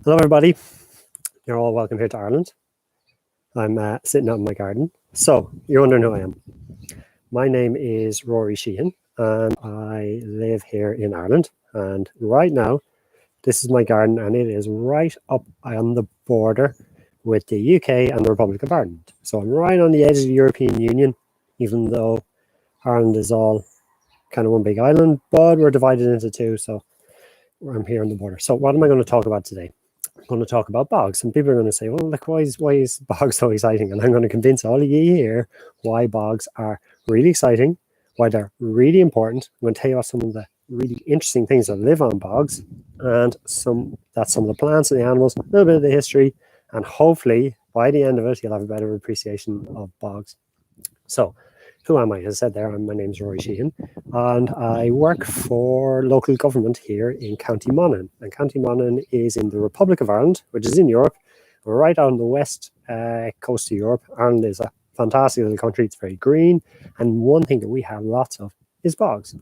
Hello everybody, you're all welcome here to Ireland. I'm sitting out in my garden. So you're wondering who I am. My name is Rory Sheehan and I live here in Ireland, and right now this is my garden and it is right up on the border with the UK and the Republic of Ireland. So I'm right on the edge of the European Union, even though Ireland is all kind of one big island, but we're divided into two, so I'm here on the border. So what am I going to talk about today? I'm going to talk about bogs, and people are going to say, well, like, why is bogs so exciting? And I'm going to convince all of you here why bogs are really exciting, why they're really important. I'm going to tell you about some of the really interesting things that live on bogs, and some of the plants and the animals, a little bit of the history, and hopefully by the end of it you'll have a better appreciation of bogs. So who am I? As I said there, my name's Rory Sheehan, and I work for local government here in County Monaghan. And County Monaghan is in the Republic of Ireland, which is in Europe. We're right on the west coast of Europe. Ireland is a fantastic little country. It's very green. And one thing that we have lots of is bogs.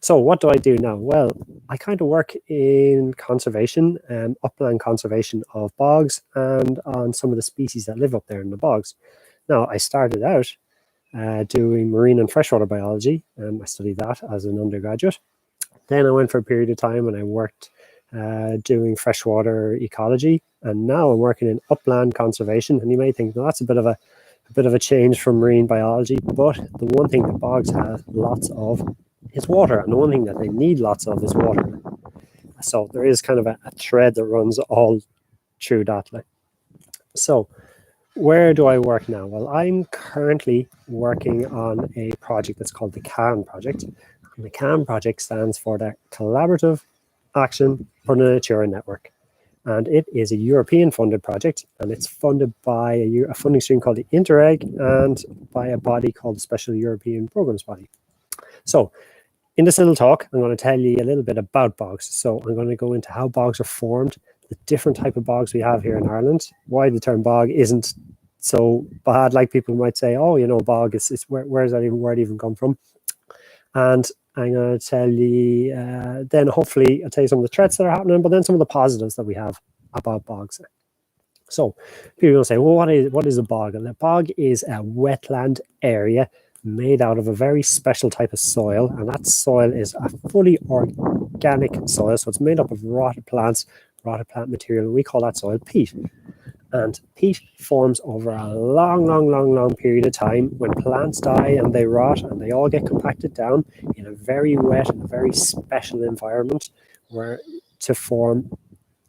So what do I do now? Well, I kind of work in conservation, upland conservation of bogs, and on some of the species that live up there in the bogs. Now, I started out doing marine and freshwater biology. I studied that as an undergraduate. Then I went for a period of time and I worked doing freshwater ecology, and now I'm working in upland conservation. And you may think, well, that's a bit of a change from marine biology, but the one thing that bogs have lots of is water, and the one thing that they need lots of is water. So there is kind of a thread that runs all through that. So where do I work now? Well, I'm currently working on a project that's called the CANN project. And the CANN project stands for the Collaborative Action for the Natura Network. And it is a European funded project, and it's funded by a funding stream called the Interreg and by a body called the Special European Programs Body. So in this little talk, I'm going to tell you a little bit about bogs. So I'm going to go into how bogs are formed, the different type of bogs we have here in Ireland, why the term bog isn't so bad, like people might say, oh, you know, bog is where's that even, where it even come from? And I'm going to tell you, then hopefully I'll tell you some of the threats that are happening, but then some of the positives that we have about bogs. So people will say, well, what is a bog? And a bog is a wetland area made out of a very special type of soil, and that soil is a fully organic soil, so it's made up of rotted plants, rotted plant material, and we call that soil peat. And peat forms over a long period of time when plants die and they rot and they all get compacted down in a very wet and a very special environment to form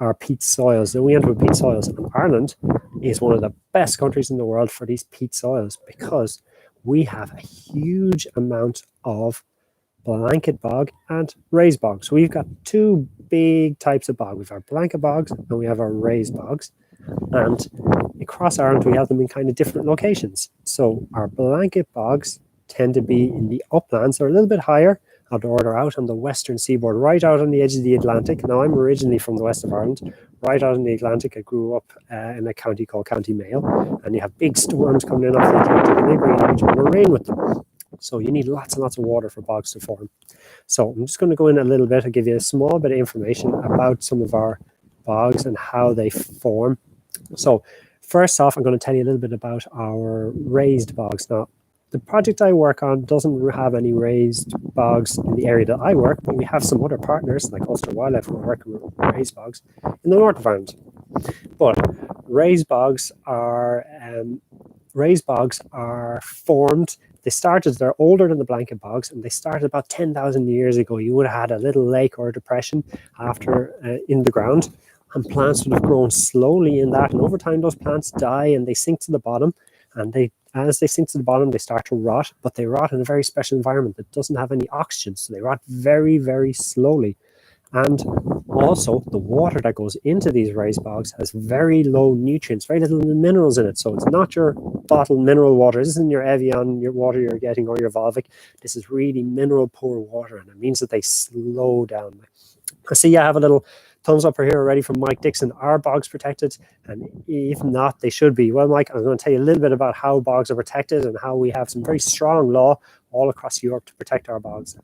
our peat soils. Then we end up with peat soils, and Ireland is one of the best countries in the world for these peat soils because we have a huge amount of blanket bog and raised bogs. So we've got two big types of bog. We've our blanket bogs and we have our raised bogs. And across Ireland, we have them in kind of different locations. So our blanket bogs tend to be in the uplands, or a little bit higher, or out on the western seaboard, right out on the edge of the Atlantic. Now, I'm originally from the west of Ireland, right out on the Atlantic. I grew up in a county called County Mayo, and you have big storms coming in off the Atlantic, and they bring a huge amount of rain with them. So you need lots and lots of water for bogs to form. So I'm just going to go in a little bit and give you a small bit of information about some of our bogs and how they form. So first off, I'm going to tell you a little bit about our raised bogs. Now, the project I work on doesn't have any raised bogs in the area that I work, but we have some other partners like Ulster Wildlife who are working with raised bogs in the north of Ireland. But raised bogs are formed. They're older than the blanket bogs, and they started about 10,000 years ago. You would have had a little lake or a depression in the ground, and plants would have grown slowly in that. And over time, those plants die and they sink to the bottom. And as they sink to the bottom, they start to rot, but they rot in a very special environment that doesn't have any oxygen. So they rot very, very slowly. And also, the water that goes into these raised bogs has very low nutrients, very little minerals in it. So it's not your bottled mineral water. This isn't your Evian, your water you're getting, or your Volvic. This is really mineral poor water, and it means that they slow down. I see I have a little thumbs up are here already from Mike Dixon. Are bogs protected? And if not, they should be. Well, Mike, I'm going to tell you a little bit about how bogs are protected and how we have some very strong law all across Europe to protect our bogs.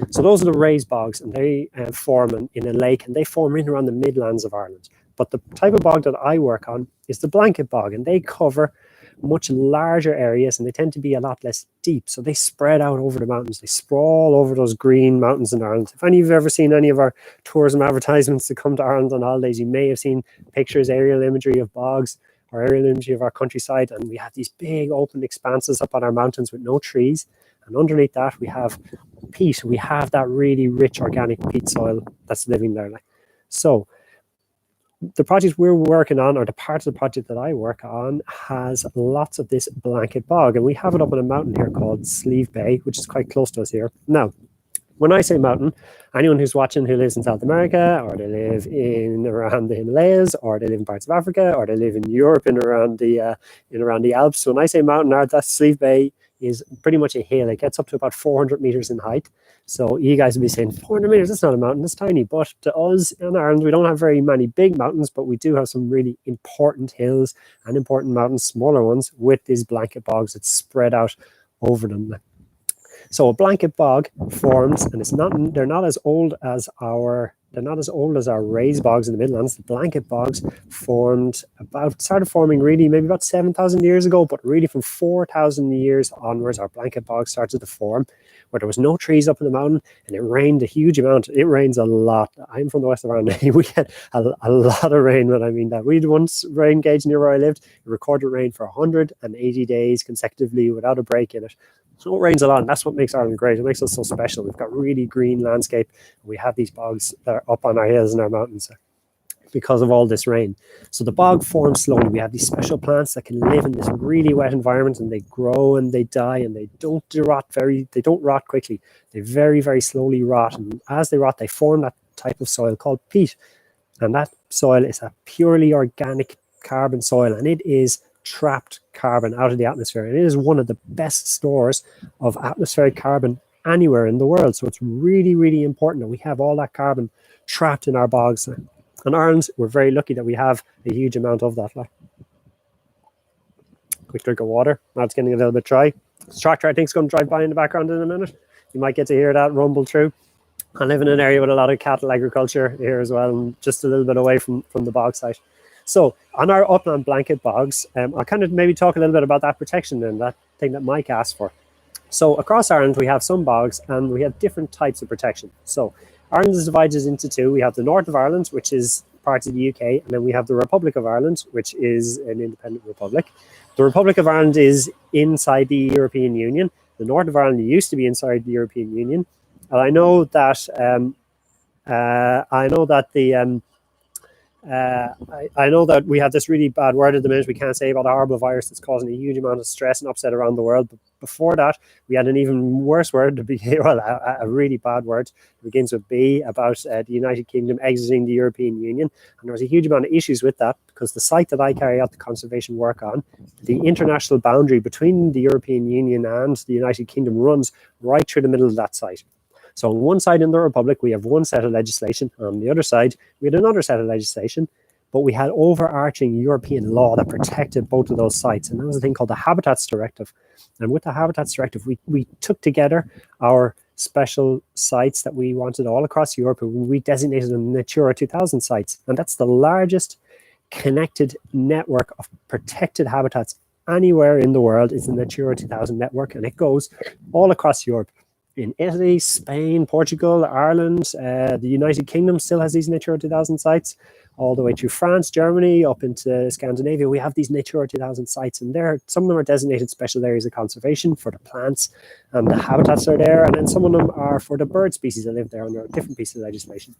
So those are the raised bogs, and they form in a lake, and they form in around the Midlands of Ireland. But the type of bog that I work on is the blanket bog, and they cover much larger areas, and they tend to be a lot less deep. So they spread out over the mountains. They sprawl over those green mountains in Ireland. If any of you have ever seen any of our tourism advertisements to come to Ireland on holidays, you may have seen pictures, aerial imagery of bogs or aerial imagery of our countryside. And we have these big open expanses up on our mountains with no trees. And underneath that, we have peat. We have that really rich organic peat soil that's living there. So the project we're working on, or the part of the project that I work on, has lots of this blanket bog, and we have it up on a mountain here called Slieve Bay, which is quite close to us here. Now, when I say mountain, anyone who's watching who lives in South America, or they live in around the Himalayas, or they live in parts of Africa, or they live in Europe and around the Alps, when I say mountain, that Slieve Bay is pretty much a hill. It gets up to about 400 meters in height. So you guys will be saying 400 meters, that's not a mountain, it's tiny. But to us in Ireland, we don't have very many big mountains, but we do have some really important hills and important mountains, smaller ones, with these blanket bogs that spread out over them. So a blanket bog forms, and they're not as old as our raised bogs in the Midlands. The blanket bogs started forming really maybe about 7,000 years ago, but really from 4,000 years onwards, our blanket bogs started to form, where there was no trees up in the mountain, and it rained a huge amount. It rains a lot. I'm from the west of Ireland. We get a lot of rain when I mean that. We had once rain gauge near where I lived. It recorded rain for 180 days consecutively without a break in it. So it rains a lot, and that's what makes Ireland great. It makes us so special. We've got really green landscape. We have these bogs that are up on our hills and our mountains because of all this rain. So the bog forms slowly. We have these special plants that can live in this really wet environment, and they grow and they die, and they don't rot quickly. They very, very slowly rot. And as they rot, they form that type of soil called peat. And that soil is a purely organic carbon soil, and it is trapped carbon out of the atmosphere, and it is one of the best stores of atmospheric carbon anywhere in the world. So it's really, really important that we have all that carbon trapped in our bogs. In Ireland, we're very lucky that we have a huge amount of that. Quick drink of water. Now it's getting a little bit dry. This tractor, I think, is going to drive by in the background in a minute. You might get to hear that rumble through. I live in an area with a lot of cattle agriculture here as well, and just a little bit away from the bog site. So on our upland blanket bogs, I'll kind of maybe talk a little bit about that protection and that thing that Mike asked for. So across Ireland, we have some bogs, and we have different types of protection. So Ireland is divided into two. We have the north of Ireland, which is part of the UK, and then we have the Republic of Ireland, which is an independent republic. The Republic of Ireland is inside the European Union. The north of Ireland used to be inside the European Union. And I know that I know that we have this really bad word at the minute we can't say about a horrible virus that's causing a huge amount of stress and upset around the world. But before that, we had an even worse word, a really bad word. It begins with B, about the United Kingdom exiting the European Union. And there was a huge amount of issues with that, because the site that I carry out the conservation work on, the international boundary between the European Union and the United Kingdom runs right through the middle of that site. So on one side in the Republic, we have one set of legislation. On the other side, we had another set of legislation, but we had overarching European law that protected both of those sites. And that was a thing called the Habitats Directive. And with the Habitats Directive, we took together our special sites that we wanted all across Europe, and we designated them Natura 2000 sites. And that's the largest connected network of protected habitats anywhere in the world. Is the Natura 2000 network, and it goes all across Europe. In Italy, Spain, Portugal, Ireland, the United Kingdom still has these Natura 2000 sites, all the way through France, Germany, up into Scandinavia. We have these Natura 2000 sites, and some of them are designated special areas of conservation for the plants, and the habitats are there, and then some of them are for the bird species that live there under different pieces of legislation.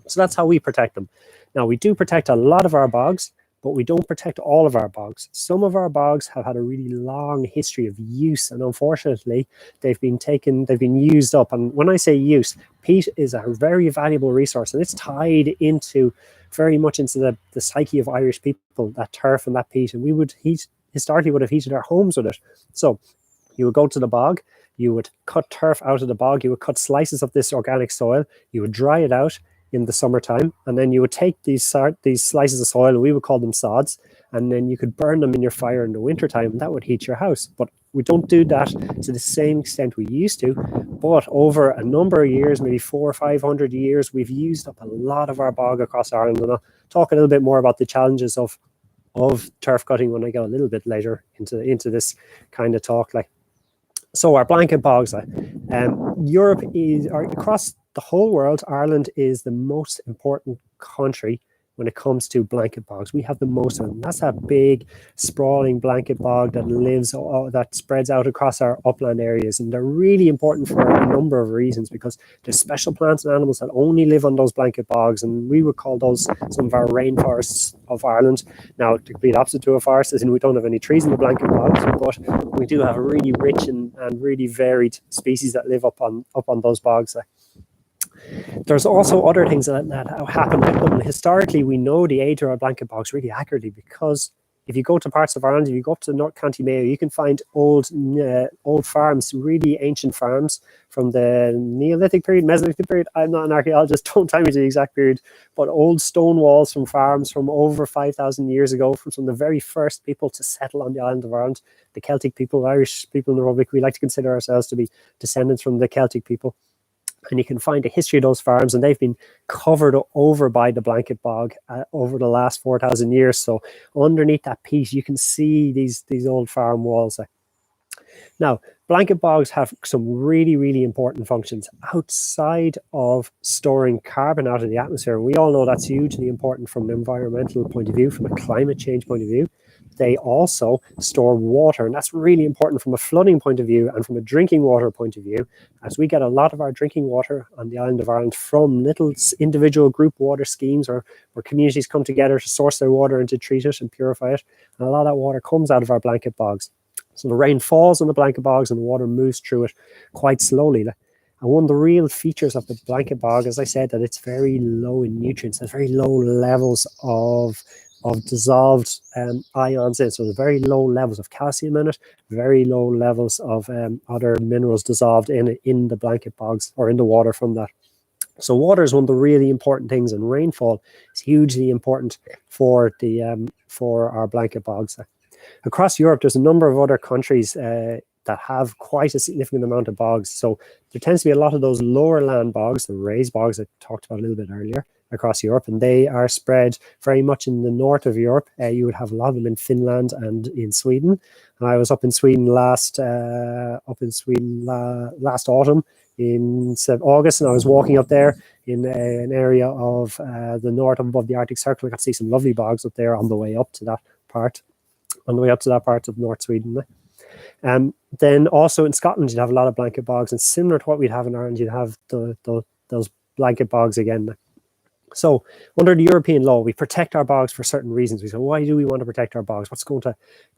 So that's how we protect them. Now, we do protect a lot of our bogs, but we don't protect all of our bogs. Some of our bogs have had a really long history of use, and unfortunately, they've been used up. And when I say use, peat is a very valuable resource, and it's tied very much into the psyche of Irish people, that turf and that peat. And we would historically would have heated our homes with it. So you would go to the bog, you would cut turf out of the bog, you would cut slices of this organic soil, you would dry it out, in the summertime, and then you would take these slices of soil, and we would call them sods, and then you could burn them in your fire in the wintertime, and that would heat your house. But we don't do that to the same extent we used to. But over a number of years, maybe 400 or 500 years, we've used up a lot of our bog across Ireland. And I'll talk a little bit more about the challenges of turf cutting when I go a little bit later into this kind of talk. So our blanket bogs, Europe is, or across the whole world, Ireland is the most important country when it comes to blanket bogs. We have the most of them. That's that big, sprawling blanket bog that that spreads out across our upland areas. And they're really important for a number of reasons, because there's special plants and animals that only live on those blanket bogs. And we would call those some of our rainforests of Ireland. Now, to be the opposite to a forest, is we don't have any trees in the blanket bogs, but we do have really rich and really varied species that live up on those bogs. There's also other things that happen with them. Historically, we know the age of our blanket bogs really accurately, because if you go to parts of Ireland, if you go up to North County Mayo, you can find old farms, really ancient farms from the Neolithic period, Mesolithic period. I'm not an archaeologist, don't tell me the exact period, but old stone walls from farms from over 5,000 years ago, from some of the very first people to settle on the island of Ireland, the Celtic people, Irish people in the Republic. We like to consider ourselves to be descendants from the Celtic people. And you can find a history of those farms, and they've been covered over by the blanket bog over the last 4,000 years. So underneath that peat, you can see these old farm walls. Now, blanket bogs have some really, really important functions outside of storing carbon out of the atmosphere. And we all know that's hugely important from an environmental point of view, from a climate change point of view. They also store water, and that's really important from a flooding point of view and from a drinking water point of view, as we get a lot of our drinking water on the island of Ireland from little individual group water schemes, or where communities come together to source their water and to treat it and purify it. And a lot of that water comes out of our blanket bogs. So the rain falls on the blanket bogs and the water moves through it quite slowly. And one of the real features of the blanket bog, as I said, that it's very low in nutrients. There's very low levels of dissolved ions in it. So there's very low levels of calcium in it, very low levels of other minerals dissolved in the blanket bogs, or in the water from that. So water is one of the really important things, and rainfall is hugely important for our blanket bogs. Across Europe, there's a number of other countries that have quite a significant amount of bogs. So there tends to be a lot of those lower land bogs, the raised bogs I talked about a little bit earlier, across Europe, and they are spread very much in the north of Europe. You would have a lot of them in Finland and in Sweden. And I was up in Sweden last autumn in August, and I was walking up there in an area of the north above the Arctic Circle. I got to see some lovely bogs up there on the way up to that part of North Sweden. Then also in Scotland, you'd have a lot of blanket bogs, and similar to what we'd have in Ireland, you'd have those blanket bogs again. So under the European law, we protect our bogs for certain reasons. We say, why do we want to protect our bogs? What's going to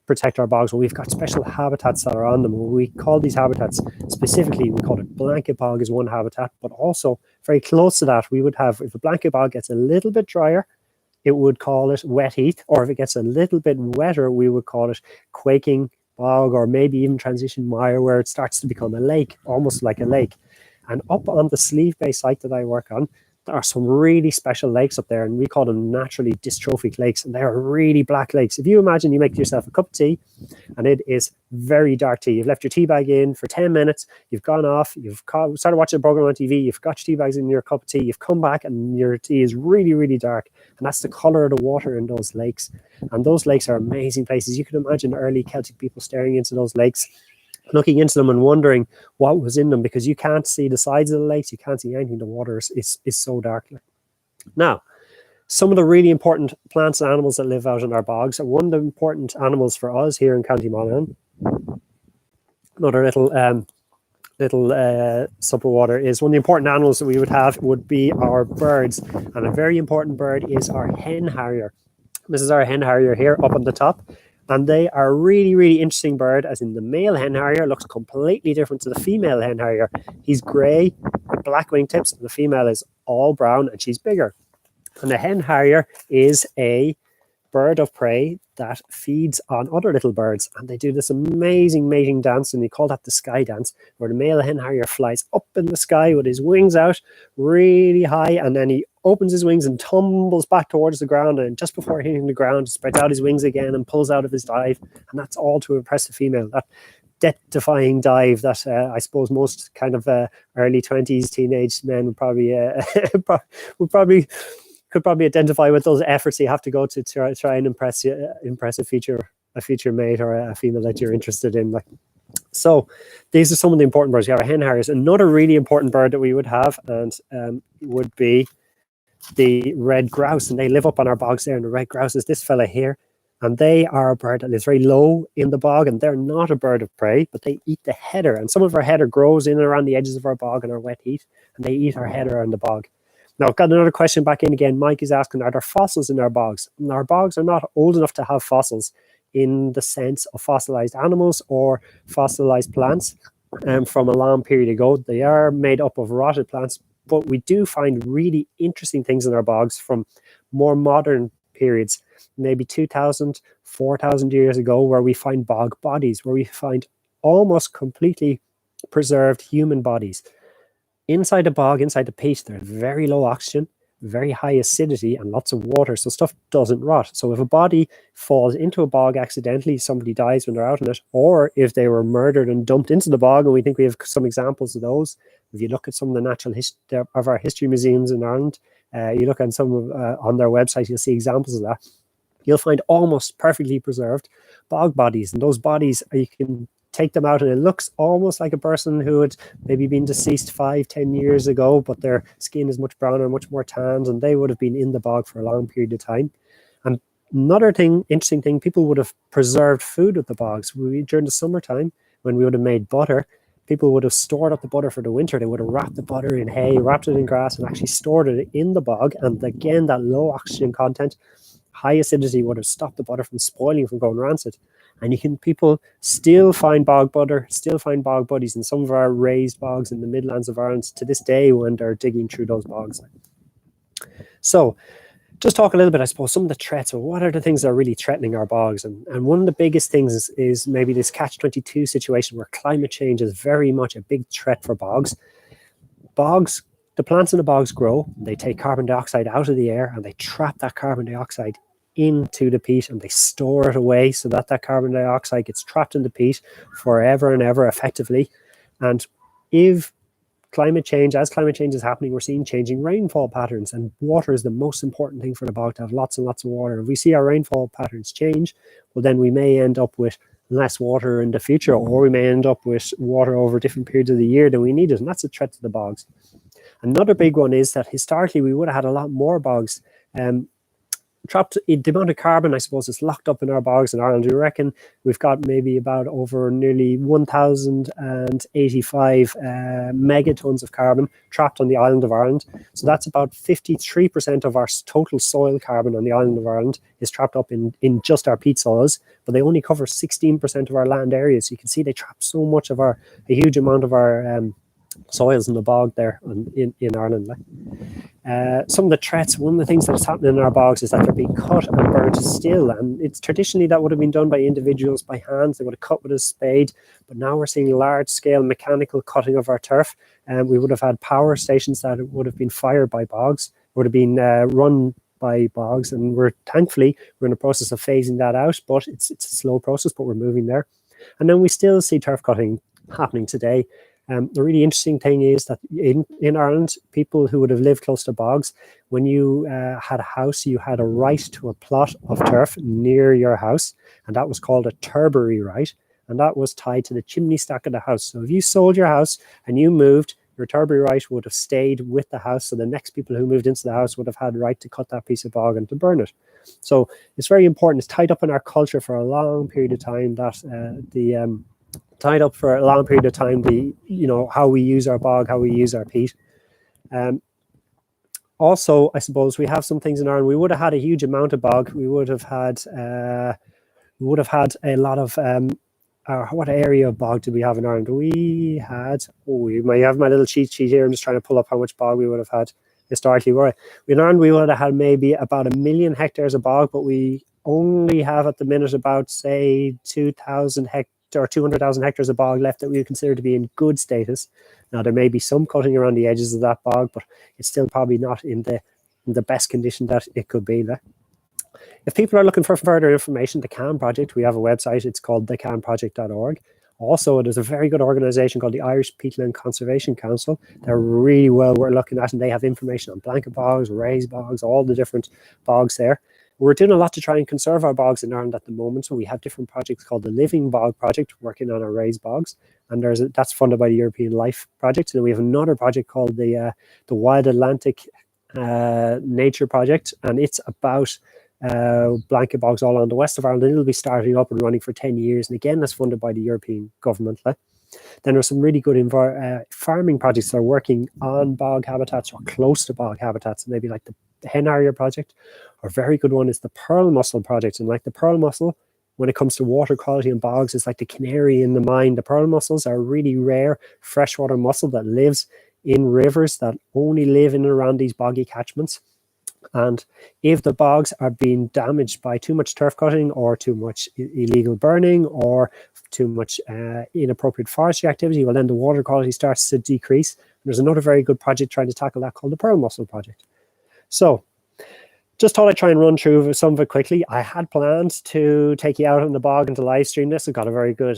protect our bogs? Well, we've got special habitats that are on them. We call these habitats specifically, we call it blanket bog is one habitat, but also very close to that, we would have, if a blanket bog gets a little bit drier, it would call it wet heath, or if it gets a little bit wetter, we would call it quaking bog, or maybe even transition mire, where it starts to become a lake, almost like a lake. And up on the Slieve Bay site that I work on, there are some really special lakes up there, and we call them naturally dystrophic lakes, and they are really black lakes. If you imagine you make yourself a cup of tea, and it is very dark tea. You've left your tea bag in for 10 minutes, you've gone off, you've started watching a program on TV, you've got your tea bags in your cup of tea, you've come back, and your tea is really, really dark. And that's the color of the water in those lakes. And those lakes are amazing places. You can imagine early Celtic people staring into those lakes, looking into them and wondering what was in them, because you can't see the sides of the lakes, you can't see anything. The water is so dark. Now, some of the really important plants and animals that live out in our bogs, and one of the important animals for us here in County Monaghan, another little sup of water, is one of the important animals that we would have would be our birds. And a very important bird is our hen harrier. This is our hen harrier here up on the top. And they are a really, really interesting bird, as in the male hen harrier looks completely different to the female hen harrier. He's grey with black wingtips, and the female is all brown, and she's bigger. And the hen harrier is a bird of prey that feeds on other little birds, and they do this amazing mating dance, and we call that the sky dance, where the male hen harrier flies up in the sky with his wings out really high, and then he opens his wings and tumbles back towards the ground, and just before hitting the ground, spreads out his wings again and pulls out of his dive. And that's all to impress the female. That death-defying dive that I suppose most kind of early 20s teenage men would probably could probably identify with those efforts you have to go to try and impress a future mate or a female that you're interested in. Like, so these are some of the important birds. You have a hen harriers. Another really important bird that we would have and would be the red grouse, and they live up on our bogs there. And the red grouse is this fella here, and they are a bird that lives very low in the bog, and they're not a bird of prey, but they eat the heather. And some of our heather grows in and around the edges of our bog in our wet heat, and they eat our heather in the bog. Now, I've got another question back in again. Mike is asking, are there fossils in our bogs? And our bogs are not old enough to have fossils in the sense of fossilized animals or fossilized plants from a long period ago. They are made up of rotted plants, but we do find really interesting things in our bogs from more modern periods, maybe 2,000, 4,000 years ago, where we find bog bodies, where we find almost completely preserved human bodies. Inside the bog, inside the peat, there's very low oxygen, very high acidity, and lots of water, so stuff doesn't rot. So if a body falls into a bog accidentally, somebody dies when they're out in it, or if they were murdered and dumped into the bog, and we think we have some examples of those. If you look at some of the natural history of our history museums in Ireland, you look at some of on their website, you'll see examples of that. You'll find almost perfectly preserved bog bodies, and those bodies, you can take them out and it looks almost like a person who had maybe been deceased 5-10 years ago, but their skin is much browner, much more tanned, and they would have been in the bog for a long period of time. And another interesting thing, people would have preserved food at the bogs. During the summertime, when we would have made butter, people would have stored up the butter for the winter. They would have wrapped the butter in hay, wrapped it in grass, and actually stored it in the bog. And again, that low oxygen content, high acidity would have stopped the butter from spoiling, from going rancid. And people still find bog butter, still find bog buddies in some of our raised bogs in the Midlands of Ireland to this day when they're digging through those bogs. So just talk a little bit, I suppose, some of the threats. Well, what are the things that are really threatening our bogs? And one of the biggest things is maybe this catch-22 situation where climate change is very much a big threat for bogs. Bogs, the plants in the bogs grow, they take carbon dioxide out of the air and they trap that carbon dioxide into the peat, and they store it away so that that carbon dioxide gets trapped in the peat forever and ever effectively. And as climate change is happening, we're seeing changing rainfall patterns, and water is the most important thing for the bog, to have lots and lots of water. If we see our rainfall patterns change, well, then we may end up with less water in the future, or we may end up with water over different periods of the year than we need it, and that's a threat to the bogs. Another big one is that historically we would have had a lot more bogs trapped. The amount of carbon, I suppose, is locked up in our bogs in Ireland. We reckon we've got maybe about over nearly 1,085 megatons of carbon trapped on the island of Ireland. So that's about 53% of our total soil carbon on the island of Ireland is trapped up in just our peat soils, but they only cover 16% of our land area. So you can see they trap so much of a huge amount of our soils in the bog there in Ireland. Some of the threats, one of the things that's happening in our bogs is that they're being cut and burnt still, and it's traditionally that would have been done by individuals by hands. They would have cut with a spade, but now we're seeing large scale mechanical cutting of our turf, and we would have had power stations that would have been fired by bogs, would have been run by bogs, and thankfully we're in the process of phasing that out, but it's a slow process, but we're moving there. And then we still see turf cutting happening today. The really interesting thing is that in Ireland, people who would have lived close to bogs, when you had a house, you had a right to a plot of turf near your house, and that was called a turbary right, and that was tied to the chimney stack of the house. So if you sold your house and you moved, your turbary right would have stayed with the house, so the next people who moved into the house would have had the right to cut that piece of bog and to burn it. So it's very important. It's tied up in our culture for a long period of time, that how we use our bog, how we use our peat. Also, I suppose we have some things in Ireland. We would have had a huge amount of bog. We would have had a lot of what area of bog did we have in Ireland? We might have my little cheat sheet here. I'm just trying to pull up how much bog we would have had historically. In Ireland, we would have had maybe about 1 million hectares of bog, but we only have at the minute about, say, 2,000 hectares or 200,000 hectares of bog left that we would consider to be in good status. Now, there may be some cutting around the edges of that bog, but it's still probably not in the the best condition that it could be. If people are looking for further information, the CANN project, we have a website. It's called thecannproject.org. Also, there's a very good organization called the Irish Peatland Conservation Council. They're really well worth looking at, and they have information on blanket bogs, raised bogs, all the different bogs there. We're doing a lot to try and conserve our bogs in Ireland at the moment. So we have different projects called the Living Bog Project, working on our raised bogs, and that's funded by the European Life Project. And we have another project called the Wild Atlantic Nature Project, and it's about blanket bogs all on the west of Ireland. It'll be starting up and running for 10 years. And again, that's funded by the European government. Then there's some really good farming projects that are working on bog habitats or close to bog habitats, maybe like the Hen Harrier project. A very good one is the Pearl Mussel project. And like the Pearl Mussel, when it comes to water quality in bogs, it's like the canary in the mine. The pearl mussels are a really rare freshwater mussel that lives in rivers that only live in and around these boggy catchments. And if the bogs are being damaged by too much turf cutting or too much illegal burning or too much inappropriate forestry activity, well, then the water quality starts to decrease. And there's another very good project trying to tackle that called the Pearl Mussel project. So just thought I'd try and run through some of it quickly. I had planned to take you out on the bog and to live stream this. We've got a very good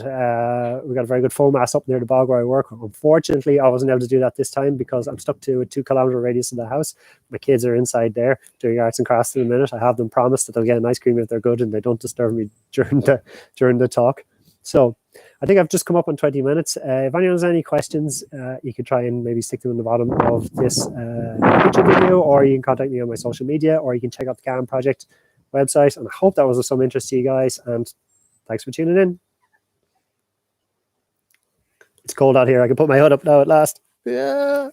foam mass up near the bog where I work. Unfortunately, I wasn't able to do that this time because I'm stuck to a 2-kilometer radius of the house. My kids are inside there doing arts and crafts in a minute. I have them promised that they'll get an ice cream if they're good and they don't disturb me during the talk. So I think I've just come up on 20 minutes. If anyone has any questions, you can try and maybe stick them in the bottom of this YouTube video, or you can contact me on my social media, or you can check out the CANN project website. And I hope that was of some interest to you guys. And thanks for tuning in. It's cold out here. I can put my hood up now at last. Yeah.